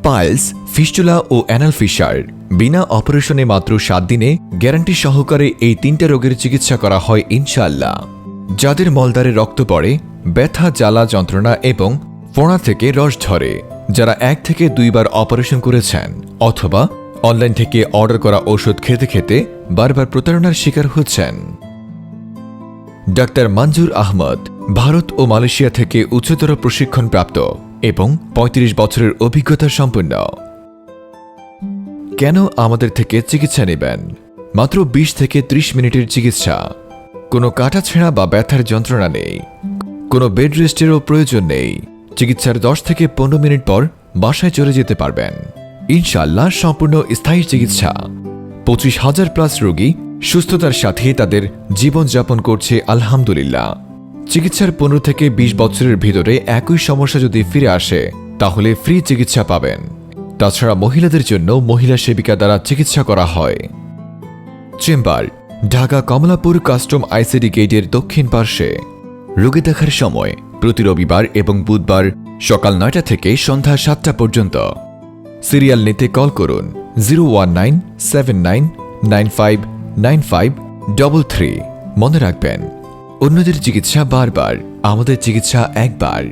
Piles, fistula ও anal fisher বিনা অপারেশনে মাত্র 7 দিনে গ্যারান্টি সহকারে এই 3টা রোগের চিকিৎসা করা হয় ইনশাআল্লাহ। যাদের মলদ্বারে রক্ত পড়ে, ব্যথা, জ্বালা, যন্ত্রণা এবং ফোঁড়া থেকে রস ঝরে, যারা 1 থেকে 2 বার অপারেশন করেছেন অথবা অনলাইন থেকে অর্ডার করা ওষুধ খেতে খেতে বারবার প্রতারণার শিকার হচ্ছেন। ডাক্তার মঞ্জুর আহমদ ভারত ও মালয়েশিয়া থেকে উচ্চতর প্রশিক্ষণপ্রাপ্ত এবং 35 বছরের অভিজ্ঞতা সম্পন্ন। কেন আমাদের থেকে চিকিৎসা নেবেন? মাত্র 20 থেকে 30 মিনিটের চিকিৎসা, কোনো কাটাছেঁড়া বা ব্যথার যন্ত্রণা নেই, কোনো বেড রেস্টেরও প্রয়োজন নেই। চিকিৎসার 10 থেকে 15 মিনিট পর বাসায় চলে যেতে পারবেন ইনশাআল্লাহ। সম্পূর্ণ স্থায়ী চিকিৎসা। 25,000+ রোগী সুস্থতার সাথে তাদের জীবনযাপন করছে আলহামদুলিল্লাহ। চিকিৎসার 15 থেকে 20 বছরের ভিতরে একই সমস্যা যদি ফিরে আসে তাহলে ফ্রি চিকিৎসা পাবেন। তাছাড়া মহিলাদের জন্য মহিলা সেবিকা দ্বারা চিকিৎসা করা হয়। Chamber Dhaka Kamalapur custom ICD গেটের দক্ষিণ পার্শ্বে। রোগী দেখার সময় প্রতি রবিবার এবং বুধবার সকাল 9টা থেকে সন্ধ্যা 7টা পর্যন্ত। সিরিয়াল নিতে কল করুন 01979959533। মনে রাখবেন, অন্যদের চিকিৎসা বারবার, আমাদের চিকিৎসা একবার।